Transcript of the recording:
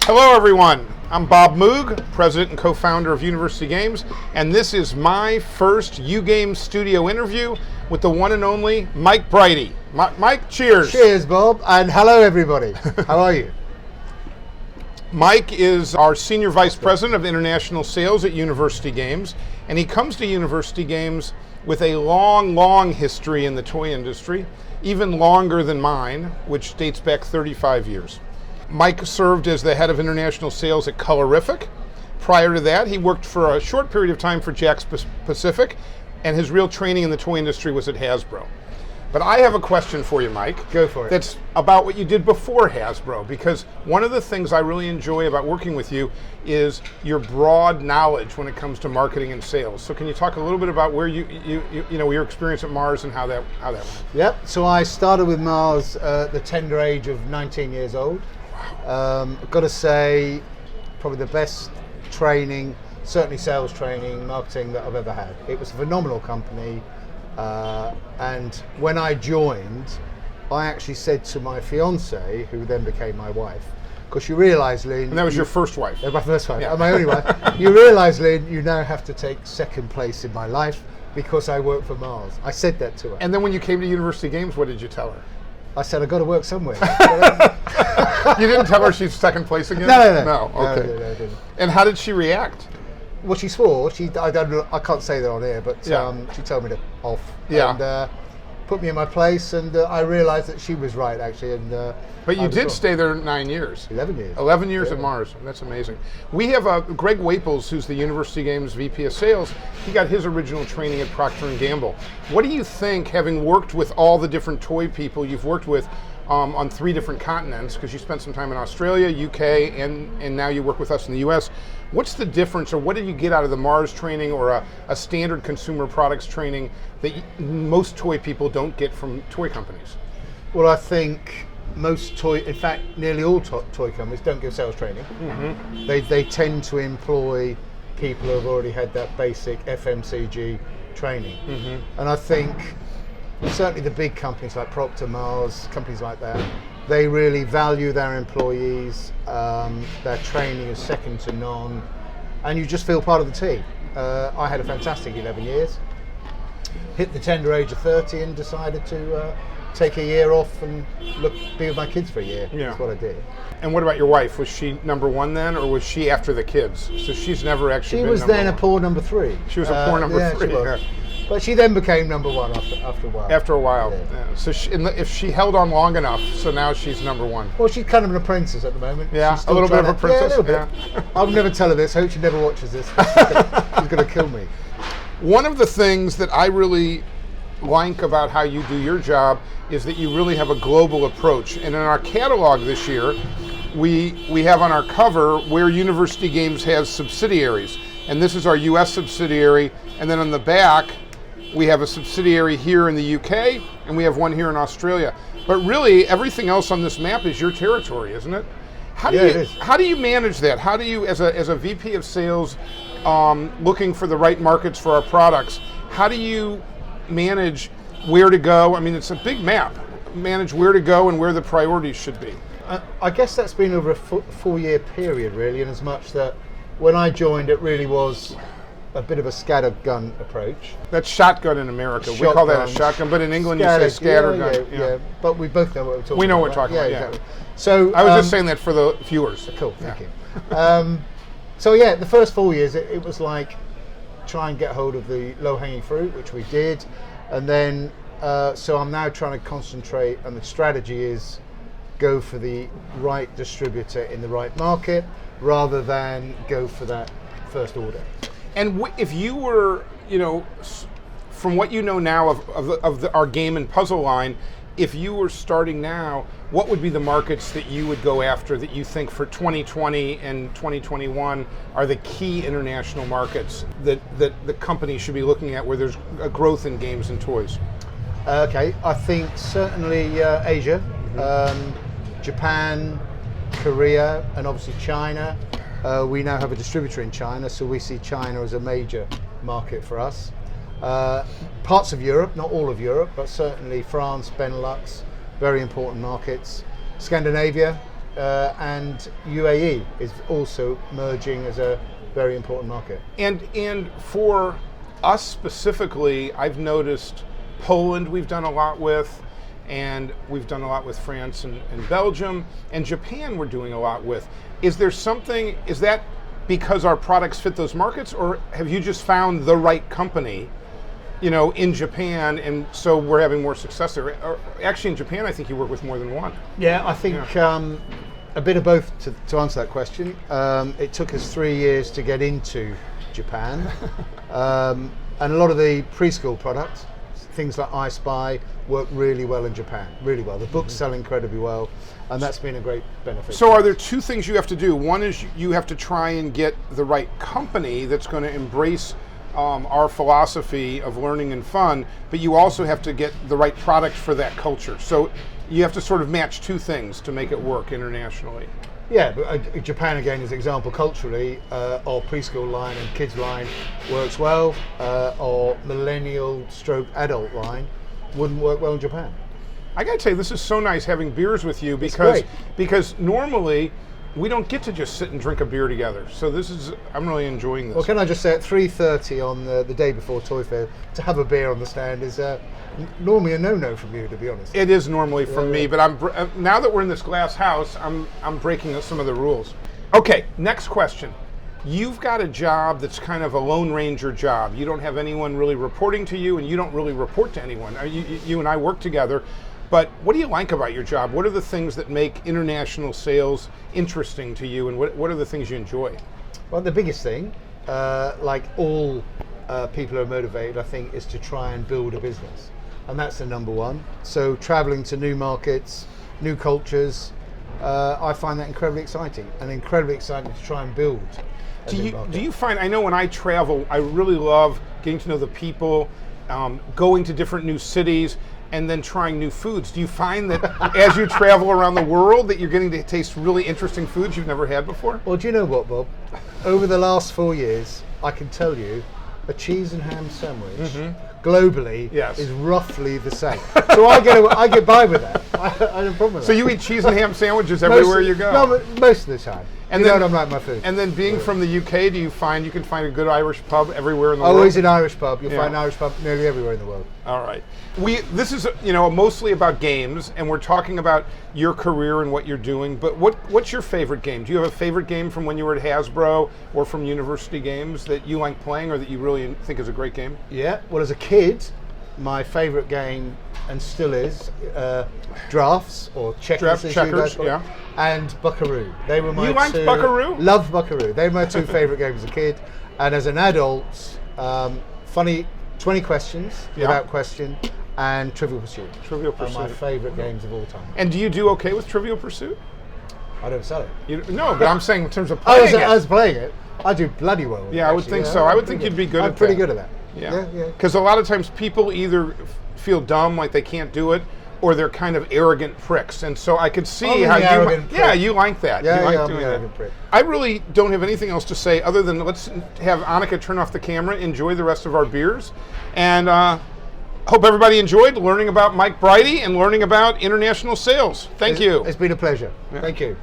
Hello everyone, I'm Bob Moog, President and co-founder of University Games, and this is my first U-Games studio interview with the one and only Mike Brighty. Mike, cheers. Cheers, Bob, and hello everybody. How are you? Mike is our Senior Vice President of International Sales at University Games, and he comes to University Games with a long history in the toy industry, even longer than mine, which dates back 35 years. Mike served as the head of international sales at Colorific. Prior to that, he worked for a short period of time for Jakks Pacific, and his real training in the toy industry was at Hasbro. But I have a question for you, Mike. Go for it. That's about what you did before Hasbro, because one of the things I really enjoy about working with you is your broad knowledge when it comes to marketing and sales. So can you talk a little bit about where your experience at Mars and how that went? Yep. So I started with Mars at the tender age of 19 years old. I've got to say, probably the best training, certainly sales training, marketing that I've ever had. It was a phenomenal company. And when I joined, I actually said to my fiance, who then became my wife, because you realise, Lynn... And that was your first wife? My first wife, yeah. My only wife. You realise, Lynn, you now have to take second place in my life because I work for Mars. I said that to her. And then when you came to University Games, what did you tell her? I said, I've got to work somewhere. You didn't tell her she's second place again? No. No, okay. No, I didn't. And how did she react? Well, she swore. I can't say that on air, but yeah. She told me to off. Yeah. And put me in my place, and I realised that she was right, actually. And but you did stay there 9 years. 11 years. 11 years at Mars. That's amazing. We have Greg Waples, who's the University Games VP of Sales. He got his original training at Procter & Gamble. What do you think, having worked with all the different toy people you've worked with on 3 different continents, because you spent some time in Australia, UK, and now you work with us in the US, what's the difference, or what did you get out of the Mars training or a standard consumer products training that most toy people don't get from toy companies? Well, I think in fact, nearly all toy companies don't give sales training. Mm-hmm. They tend to employ people who have already had that basic FMCG training. Mm-hmm. And I think certainly the big companies like Procter, Mars, companies like that, they really value their employees. Their training is second to none, and you just feel part of the team. I had a fantastic 11 years. Hit the tender age of 30 and decided to take a year off and be with my kids for a year. Yeah. That's what I did. And what about your wife? Was she number 1 then, or was she after the kids? So she's never actually been number 1. She was then a poor number 3. She was a poor number 3. She was. But she then became number 1 after a while. After a while. Yeah. So if she held on long enough, so now she's number 1. Well, she's kind of an apprentice at the moment. Yeah, a little bit of a princess. Yeah, I'll never tell her this. I hope she never watches this. She's going to kill me. One of the things that I really like about how you do your job is that you really have a global approach. And in our catalog this year, we have on our cover where University Games has subsidiaries. And this is our US subsidiary. And then on the back, we have a subsidiary here in the UK, and we have one here in Australia. But really, everything else on this map is your territory, isn't it? It is. How do you manage that? How do you, as a VP of sales, looking for the right markets for our products, how do you manage where to go? I mean, it's a big map. Manage where to go and where the priorities should be. I guess that's been over a 4-year period, really, in as much that when I joined, it really was a bit of a scattergun approach. That's shotgun in America. We call that a shotgun, but in England you say scattergun. Yeah. But we both know what we're talking about. We know what we're talking about, exactly. So I was just saying that for the viewers. Cool, thank you. So yeah, the first 4 years, it was like try and get hold of the low-hanging fruit, which we did. And then, so I'm now trying to concentrate, and the strategy is go for the right distributor in the right market, rather than go for that first order. And if you were, from what you know now of our game and puzzle line, if you were starting now, what would be the markets that you would go after that you think for 2020 and 2021 are the key international markets that the company should be looking at where there's a growth in games and toys? Okay, I think certainly Asia, Japan, Korea, and obviously China. We now have a distributor in China, so we see China as a major market for us. Parts of Europe, not all of Europe, but certainly France, Benelux, very important markets. Scandinavia, and UAE is also merging as a very important market. And for us specifically, I've noticed Poland we've done a lot with, and we've done a lot with France and Belgium, and Japan we're doing a lot with. Is that because our products fit those markets, or have you just found the right company, in Japan, and so we're having more success there? Or actually, in Japan, I think you work with more than one. Yeah, I think a bit of both to answer that question. It took us 3 years to get into Japan, and a lot of the preschool products, things like I Spy, work really well in Japan, really well. The books sell incredibly well, and that's been a great benefit. So are there two things you have to do? One is you have to try and get the right company that's going to embrace our philosophy of learning and fun, but you also have to get the right product for that culture. So you have to sort of match two things to make it work internationally. Yeah, but Japan again is an example culturally. Our preschool line and kids line works well. Our millennial stroke adult line wouldn't work well in Japan. I gotta tell you, this is so nice having beers with you because normally we don't get to just sit and drink a beer together. So I'm really enjoying this. Well, can I just say at 3:30 on the day before Toy Fair, to have a beer on the stand is normally a no-no from you, to be honest. It is normally from me, but now that we're in this glass house, I'm breaking some of the rules. Okay, next question. You've got a job that's kind of a Lone Ranger job. You don't have anyone really reporting to you, and you don't really report to anyone. You and I work together, but what do you like about your job? What are the things that make international sales interesting to you, and what are the things you enjoy? Well, the biggest thing, like all people who are motivated, I think, is to try and build a business. And that's the number one. So traveling to new markets, new cultures, I find that incredibly exciting, and incredibly exciting to try and build. Do you find, I know when I travel, I really love getting to know the people, going to different new cities, and then trying new foods. Do you find that as you travel around the world that you're getting to taste really interesting foods you've never had before? Well, do you know what, Bob? Over the last 4 years, I can tell you a cheese and ham sandwich globally is roughly the same. So I get by with that. I don't problem with that. So you eat cheese and ham sandwiches everywhere you go? No, but most of the time. And then I'm like my food. And then being from the UK, do you find you can find a good Irish pub everywhere in the world? Always an Irish pub. You'll find an Irish pub nearly everywhere in the world. All right. This is mostly about games, and we're talking about your career and what you're doing. But what's your favorite game? Do you have a favorite game from when you were at Hasbro or from University Games that you like playing, or that you really think is a great game? Yeah. Well, as a kid, my favorite game, and still is, drafts or checkers. Checkers, yeah. And Buckaroo. They were my You liked Buckaroo? Loved Buckaroo. They were my two favorite games as a kid. And as an adult, funny 20 questions without question, and Trivial Pursuit. Trivial Pursuit are my favorite games of all time. And do you do okay with Trivial Pursuit? I don't sell it. No, but I'm saying in terms of playing I was playing it. I do bloody well. Yeah, I would think so. I would think you'd be good at that. I'm pretty good at that. Yeah. Because a lot of times people either feel dumb, like they can't do it, or they're kind of arrogant pricks. And so I could see how you like that. Yeah, you like I'm doing an that. arrogant prick. I really don't have anything else to say other than let's have Annika turn off the camera, enjoy the rest of our beers, and hope everybody enjoyed learning about Mike Brighty and learning about international sales. Thank you. It's been a pleasure. Thank you.